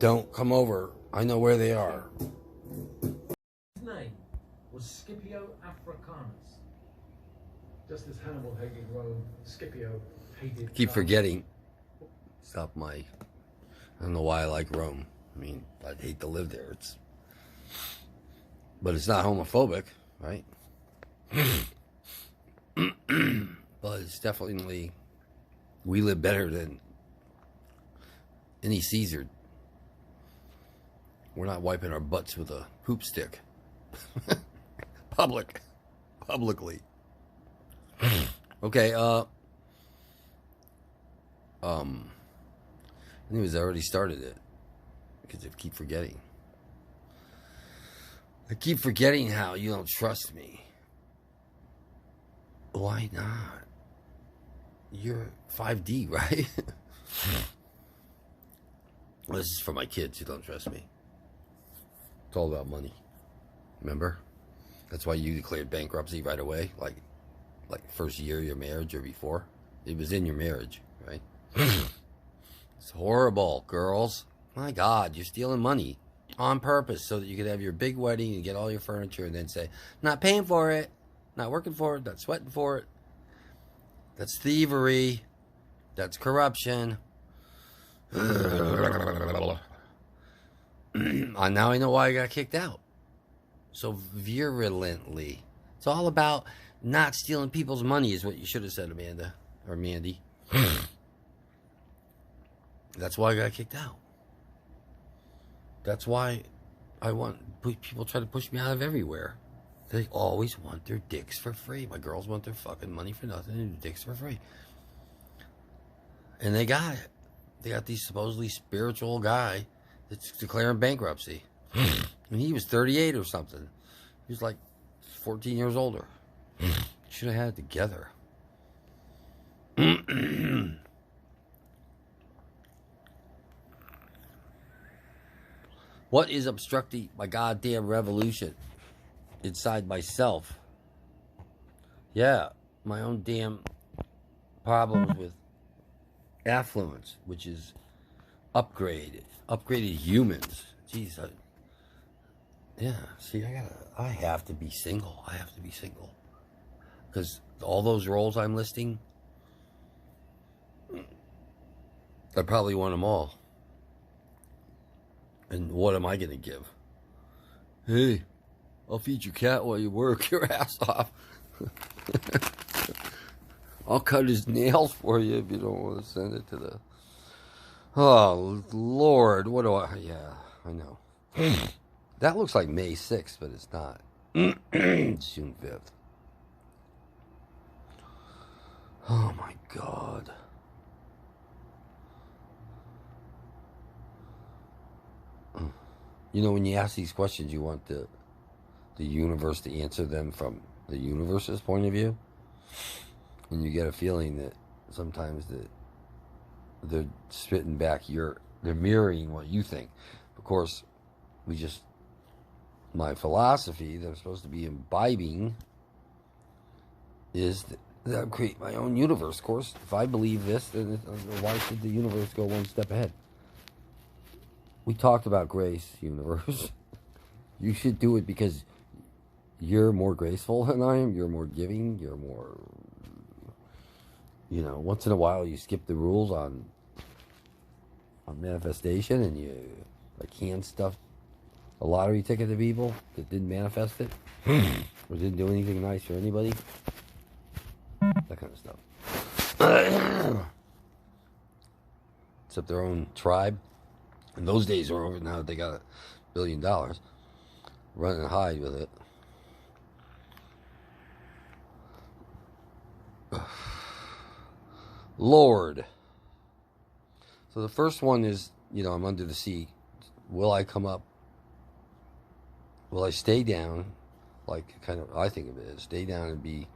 Don't come over. I know where they are. His name was Scipio Africanus. Just as Hannibal hated Rome, Scipio hated Keep Rome. forgetting. Stop my... I don't know why I like Rome. I mean, I'd hate to live there. But it's not homophobic, right? But it's definitely... We live better than any Caesar. We're not wiping our butts with a hoop stick. Publicly. Okay, anyways, I already started it. Because I keep forgetting. I keep forgetting how you don't trust me. Why not? You're 5D, right? Well, this is for my kids who don't trust me. It's all about money. Remember? That's why you declared bankruptcy right away, like first year of your marriage or before. It was in your marriage, right? It's horrible, girls. My God, you're stealing money on purpose so that you could have your big wedding and get all your furniture and then say, not paying for it, not working for it, not sweating for it. That's thievery. That's corruption. Now I know why I got kicked out. So virulently. It's all about not stealing people's money is what you should have said, Amanda. Or Mandy. That's why I got kicked out. That's why people try to push me out of everywhere. They always want their dicks for free. My girls want their fucking money for nothing and their dicks for free. And they got it. They got these supposedly spiritual guy that's declaring bankruptcy. And he was 38 or something. He was like 14 years older. Should have had it together. What is obstructing my goddamn revolution inside myself? Yeah, my own damn problems with affluence, which is upgraded humans. Jeez, yeah. See, I have to be single. I have to be single because all those roles I'm listing, I probably want them all. And what am I going to give? Hey, I'll feed your cat while you work your ass off. I'll cut his nails for you if you don't want to send it to the... Oh, Lord, what do I... Yeah, I know. That looks like May 6th, but it's not. It's June 5th. Oh, my God. You know, when you ask these questions, you want the universe to answer them from the universe's point of view. And you get a feeling that sometimes that they're spitting back they're mirroring what you think. Of course, my philosophy that I'm supposed to be imbibing is that I create my own universe. Of course, if I believe this, then why should the universe go one step ahead? We talked about grace, universe. You should do it because you're more graceful than I am. You're more giving. You're more... You know, once in a while you skip the rules on manifestation and you hand stuff a lottery ticket to people that didn't manifest it or didn't do anything nice for anybody. That kind of stuff. Except their own tribe. And those days are over now that they got $1 billion. Run and hide with it. Lord. So the first one is, I'm under the sea. Will I come up? Will I stay down? I think of it as stay down and be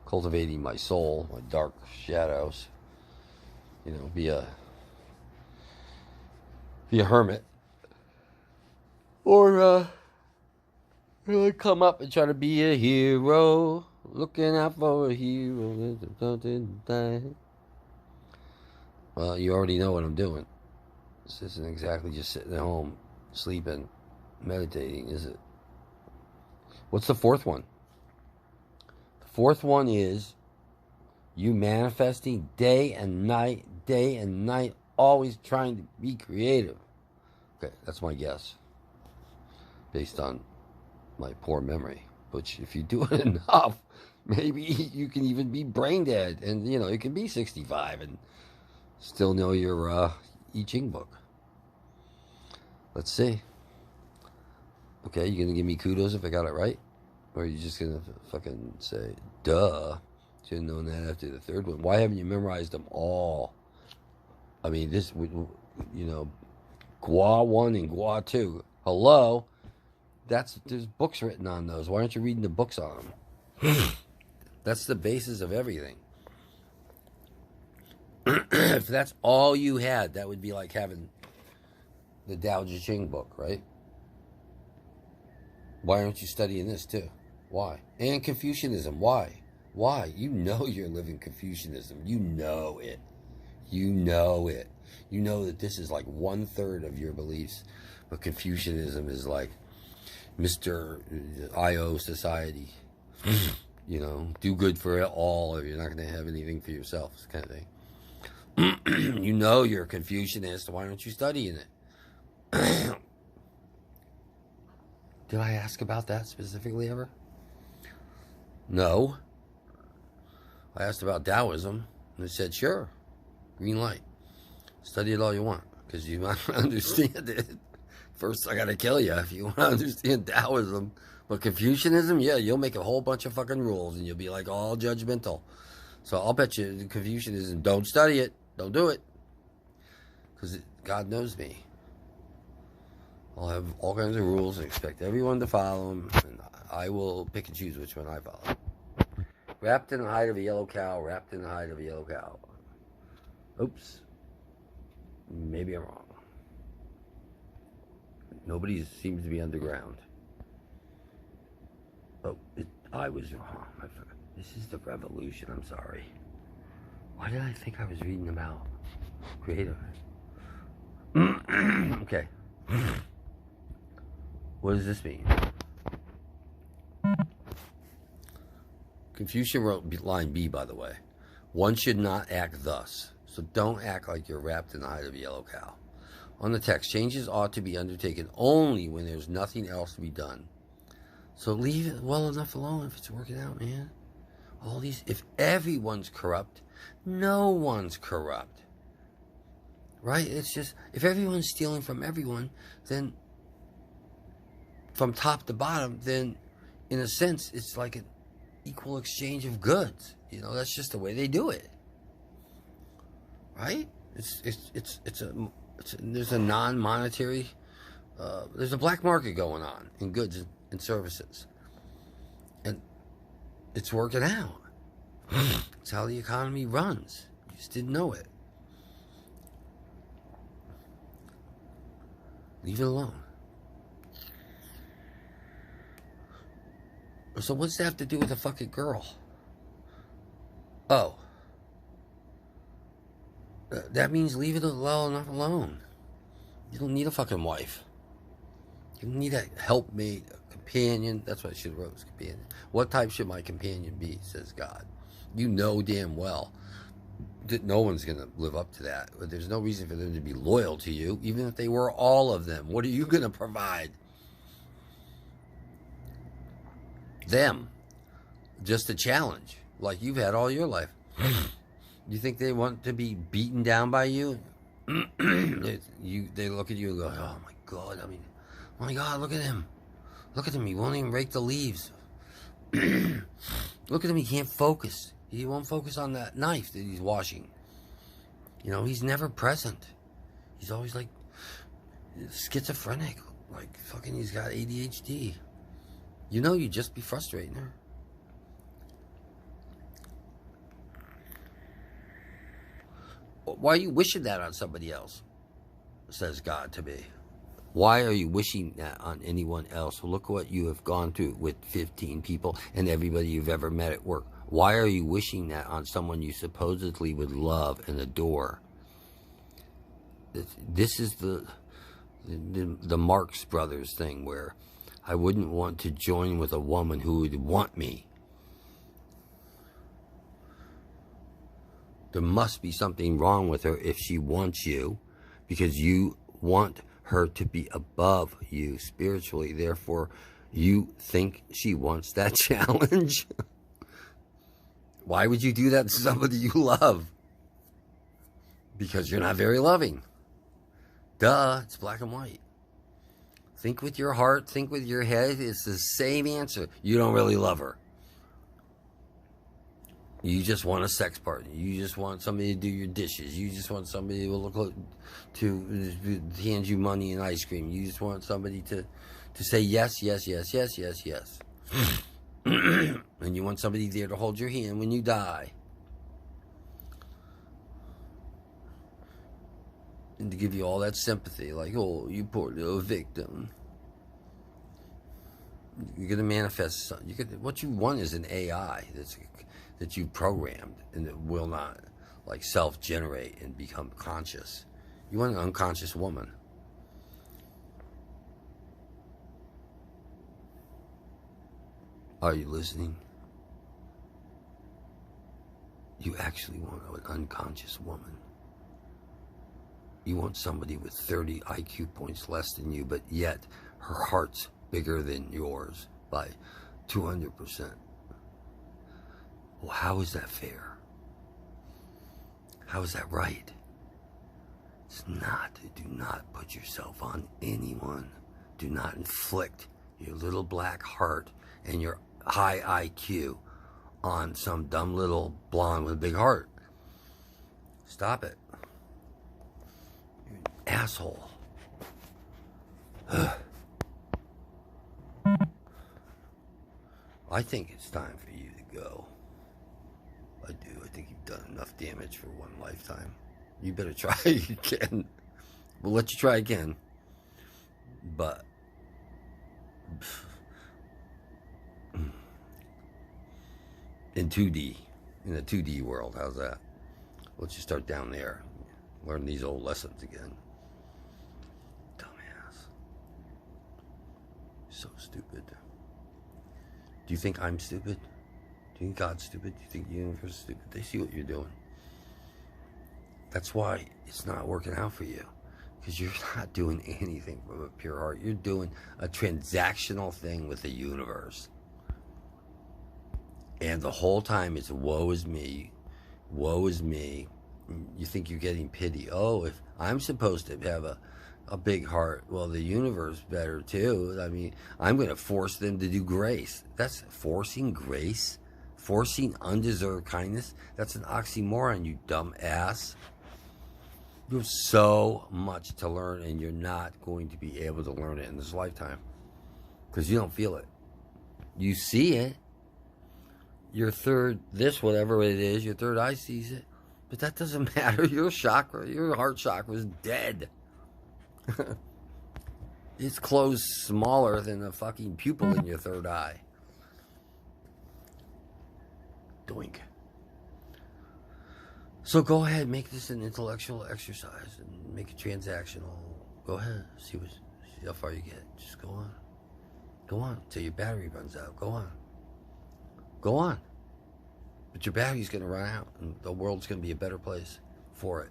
cultivating my soul, my dark shadows. Be a hermit. Or will I come up and try to be a hero? Looking out for a hero. Well, you already know what I'm doing. This isn't exactly just sitting at home, sleeping, meditating, is it? What's the fourth one? The fourth one is you manifesting day and night, always trying to be creative. Okay, that's my guess, based on my poor memory. But if you do it enough, maybe you can even be brain dead, and you can be 65 and still know your I Ching book. Let's see. Okay, you gonna give me kudos if I got it right, or are you just gonna fucking say, "Duh"? Should have known that after the third one. Why haven't you memorized them all? I mean, Gua 1 and Gua 2. Hello? There's books written on those. Why aren't you reading the books on them? That's the basis of everything. If that's all you had, that would be like having the Tao Te Ching book, right? Why aren't you studying this too? Why? And Confucianism. Why? Why? You know you're living Confucianism. You know it. You know it. You know that this is like 1/3 of your beliefs. But Confucianism is like Mr. I.O. society. Do good for it all, or you're not going to have anything for yourself, this kind of thing. You know you're a Confucianist. Why aren't you studying it? Did I ask about that specifically ever? No. I asked about Taoism, and they said, sure, green light. Study it all you want, because you might not understand it. First, I got to kill you if you want to understand Taoism. But Confucianism, yeah, you'll make a whole bunch of fucking rules, and you'll be like all judgmental. So I'll bet you Confucianism, don't study it. Don't do it. Because God knows me. I'll have all kinds of rules and expect everyone to follow them, and I will pick and choose which one I follow. Wrapped in the hide of a yellow cow, wrapped in the hide of a yellow cow. Oops. Maybe I'm wrong. Nobody seems to be underground. Oh, I was wrong. This is the revolution. I'm sorry. Why did I think I was reading about creative? Okay. What does this mean? Confucian wrote line B, by the way. One should not act thus. So don't act like you're wrapped in the hide of a yellow cow. On the text, changes ought to be undertaken only when there's nothing else to be done. So leave it well enough alone if it's working out, man. If everyone's corrupt, no one's corrupt. Right? It's just, if everyone's stealing from everyone, then from top to bottom, then in a sense, it's like an equal exchange of goods. That's just the way they do it. Right? There's a non-monetary, there's a black market going on in goods and services. And it's working out. It's how the economy runs. You just didn't know it. Leave it alone. So what's that have to do with a fucking girl? Oh. That means leave it well enough alone. You don't need a fucking wife. You don't need a helpmate, a companion. That's what I should have wrote, companion. What type should my companion be, says God. You know damn well that no one's going to live up to that. But there's no reason for them to be loyal to you, even if they were all of them. What are you going to provide? Them. Just a challenge, like you've had all your life. You think they want to be beaten down by you? They look at you and go, oh my God, oh my God, look at him. Look at him, he won't even rake the leaves. Look at him, he can't focus. He won't focus on that knife that he's washing. He's never present. He's always like schizophrenic. Like fucking he's got ADHD. You'd just be frustrating her. Why are you wishing that on somebody else? Says God to me. Why are you wishing that on anyone else? Look what you have gone through with 15 people and everybody you've ever met at work. Why are you wishing that on someone you supposedly would love and adore? This is the Marx Brothers thing, where I wouldn't want to join with a woman who would want me. There must be something wrong with her if she wants you, because you want her to be above you spiritually. Therefore, you think she wants that challenge. Why would you do that to somebody you love? Because you're not very loving. Duh, it's black and white. Think with your heart, think with your head. It's the same answer. You don't really love her. You just want a sex partner. You just want somebody to do your dishes. You just want somebody to hand you money and ice cream. You just want somebody to say yes, yes, yes, yes, yes, yes. And you want somebody there to hold your hand when you die. And to give you all that sympathy, like, oh, you poor little victim. You're going to manifest. What you want is an AI that you programmed, and it will not like self-generate and become conscious. You want an unconscious woman. Are you listening? You actually want an unconscious woman. You want somebody with 30 IQ points less than you, but yet her heart's bigger than yours by 200%. Well, how is that fair? How is that right? It's not. Do not put yourself on anyone. Do not inflict your little black heart and your high IQ on some dumb little blonde with a big heart. Stop it. You're an asshole. I think it's time for you to go. I do. I think you've done enough damage for one lifetime. You better try again. We'll let you try again. But in 2D, in the 2D world, how's that? Let's just start down there. Learn these old lessons again. Dumbass. So stupid. Do you think I'm stupid? Do you think God's stupid? Do you think the universe is stupid? They see what you're doing. That's why it's not working out for you. Because you're not doing anything from a pure heart. You're doing a transactional thing with the universe. And the whole time it's woe is me. Woe is me. You think you're getting pity. Oh, if I'm supposed to have a big heart, well, the universe better too. I mean, I'm going to force them to do grace. That's forcing grace? Forcing undeserved kindness? That's an oxymoron, you dumb ass. You have so much to learn, and you're not going to be able to learn it in this lifetime. Because you don't feel it. You see it. Your third, whatever it is, your third eye sees it. But that doesn't matter. Your chakra, your heart chakra is dead. It's closed smaller than a fucking pupil in your third eye. Doink. So go ahead, make this an intellectual exercise and make it transactional. Go ahead, see how far you get. Just go on. Go on till your battery runs out. Go on. Go on. But your battery's going to run out, and the world's going to be a better place for it.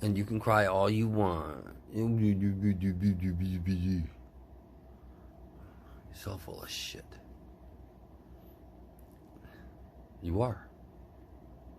And you can cry all you want. You're so full of shit. You are.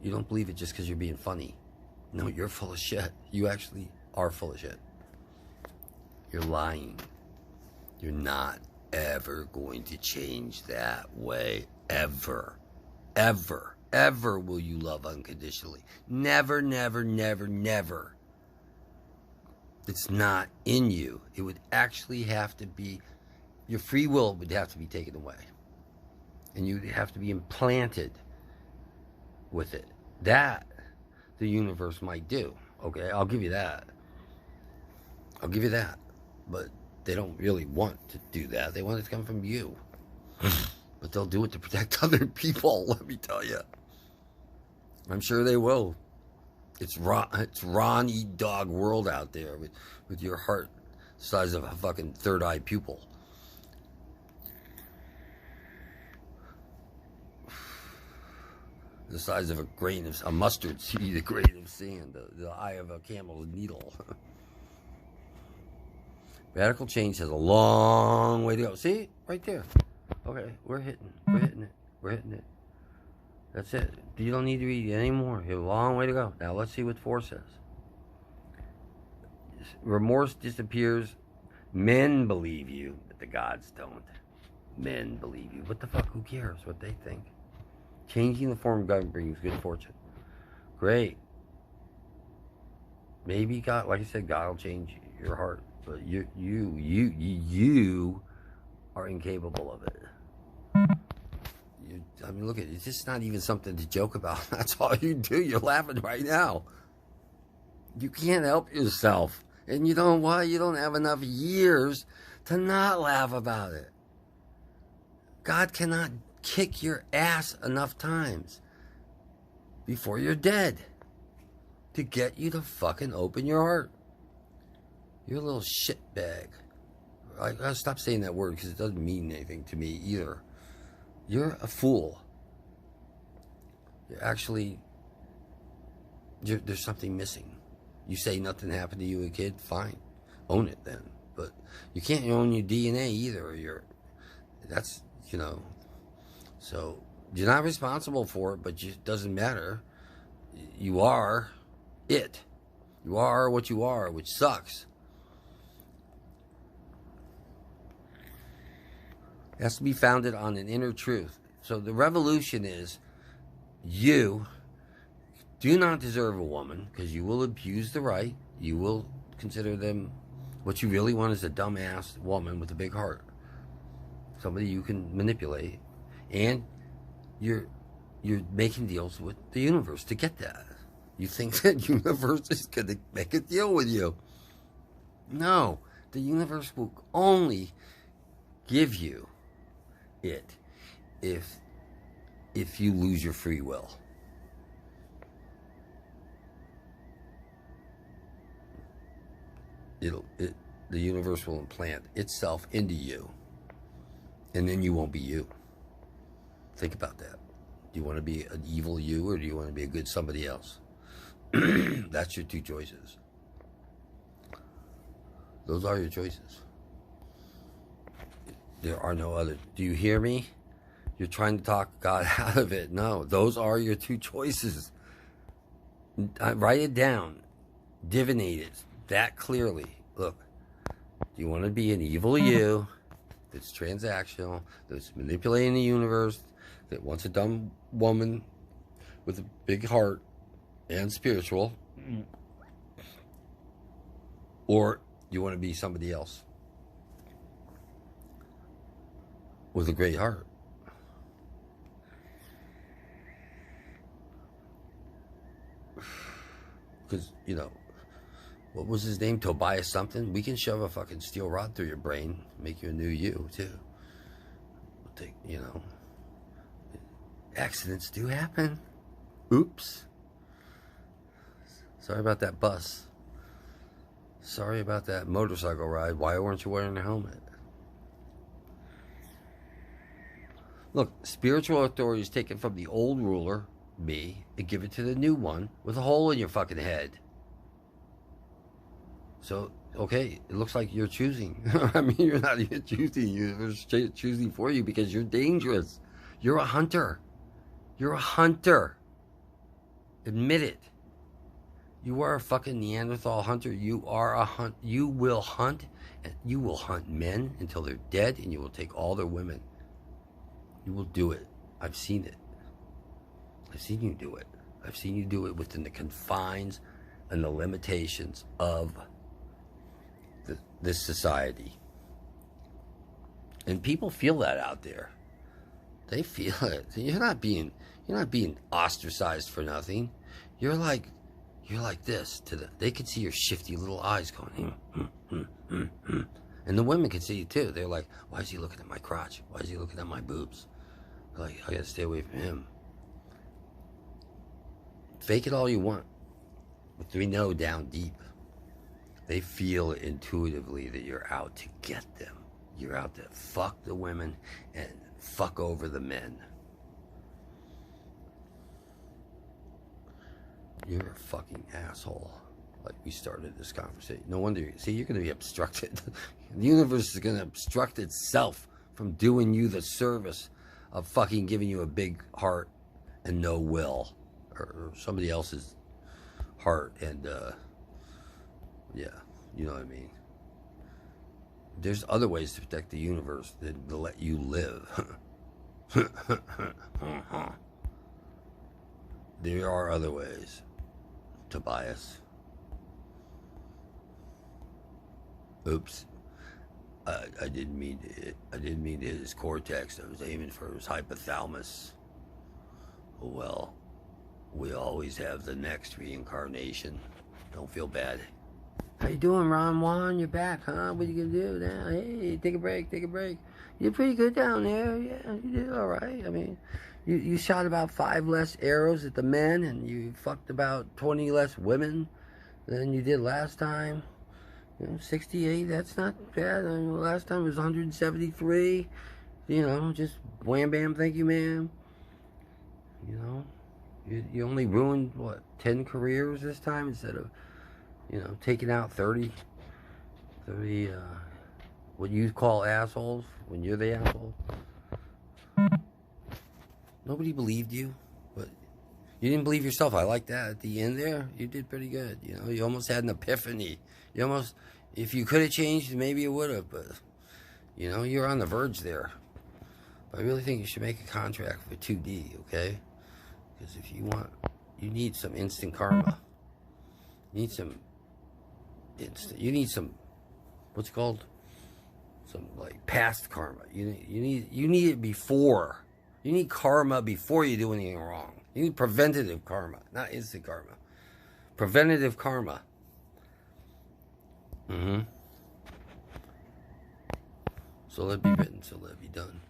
You don't believe it just because you're being funny. No, you're full of shit. You actually are full of shit. You're lying. You're not ever going to change that way. Ever. Ever. Ever will you love unconditionally. Never, never, never, never. It's not in you. It would actually have to be, your free will would have to be taken away. And you'd have to be implanted with it. That the universe might do. Okay, I'll give you that. I'll give you that. But they don't really want to do that. They want it to come from you. But they'll do it to protect other people, let me tell you. I'm sure they will. It's Ron E. Dog world out there with your heart the size of a fucking third eye pupil. The size of a mustard seed, a grain of sand, the eye of a camel's needle. Radical change has a long way to go. See? Right there. Okay, we're hitting it. That's it. You don't need to read it anymore. You have a long way to go. Now let's see what 4 says. Remorse disappears. Men believe you, but the gods don't. Men believe you. What the fuck? Who cares what they think? Changing the form of God brings good fortune. Great. Maybe God, like I said, God will change your heart, but you are incapable of it. I mean, look at it. It's just not even something to joke about. That's all you do. You're laughing right now. You can't help yourself. And you don't why? You don't have enough years to not laugh about it. God cannot kick your ass enough times before you're dead to get you to fucking open your heart. You're a little shitbag. I gotta stop saying that word because it doesn't mean anything to me either. You're a fool. You're actually, there's something missing. You say nothing happened to you as a kid, fine. Own it then. But you can't own your DNA either. That's, so you're not responsible for it, but it doesn't matter. You are it. You are what you are, which sucks. It has to be founded on an inner truth. So the revolution is you do not deserve a woman because you will abuse the right. You will consider them, what you really want is a dumbass woman with a big heart. Somebody you can manipulate. And you're making deals with the universe to get that. You think that the universe is going to make a deal with you. No. The universe will only give you it if you lose your free will. The universe will implant itself into you, and then you won't be you. Think about that. Do you want to be an evil you, or do you want to be a good somebody else? That's your 2 choices. Those are your choices. There are no others. Do you hear me? You're trying to talk God out of it. No, those are your 2 choices. Write it down. Divinate it that clearly. Look, do you want to be an evil you that's transactional, that's manipulating the universe, that wants a dumb woman with a big heart and spiritual? Or you want to be somebody else with a great heart? Because, what was his name? Tobias something? We can shove a fucking steel rod through your brain, make you a new you, too. Accidents do happen. Oops. Sorry about that bus. Sorry about that motorcycle ride. Why weren't you wearing a helmet? Look, spiritual authority is taken from the old ruler, me, and give it to the new one with a hole in your fucking head. So, okay, it looks like you're choosing. I mean, you're not even choosing. You're choosing for you because you're dangerous. You're a hunter. You're a hunter. Admit it. You are a fucking Neanderthal hunter. You are a hunt. You will hunt. And you will hunt men until they're dead, and you will take all their women. You will do it. I've seen it. I've seen you do it. I've seen you do it within the confines and the limitations of this society. And people feel that out there. They feel it. You're not being ostracized for nothing. You're like this they can see your shifty little eyes going, and the women can see you too. They're like, why is he looking at my crotch? Why is he looking at my boobs? Like, I gotta stay away from him. Fake it all you want. But we know down deep, they feel intuitively that you're out to get them. You're out to fuck the women and fuck over the men. You're a fucking asshole. Like we started this conversation. No wonder. See, you're going to be obstructed. The universe is going to obstruct itself from doing you the service of fucking giving you a big heart and no will. Or somebody else's heart and, yeah, you know what I mean. There's other ways to protect the universe than to let you live. There are other ways, Tobias. Oops. I didn't mean to hit his cortex. I was aiming for his hypothalamus. Oh well. We always have the next reincarnation. Don't feel bad. How you doing, Ron Juan? You're back, huh? What are you gonna do now? Hey, take a break, take a break. You did pretty good down there. Yeah, you did all right. I mean, you shot about 5 less arrows at the men, and you fucked about 20 less women than you did last time. 68, that's not bad. I mean, last time it was 173. Just wham bam, thank you, ma'am. You only ruined, what, 10 careers this time instead of, taking out 30, what you call assholes when you're the asshole. Nobody believed you, but you didn't believe yourself. I like that. At the end there, you did pretty good. You almost had an epiphany. If you could have changed, maybe you would have, but, you're on the verge there. But I really think you should make a contract with 2D, okay? Because if you need some instant karma. You need some, what's it called? Some, like, past karma. You need it before. You need karma before you do anything wrong. You need preventative karma, not instant karma. Preventative karma. So let it be written, so let it be done.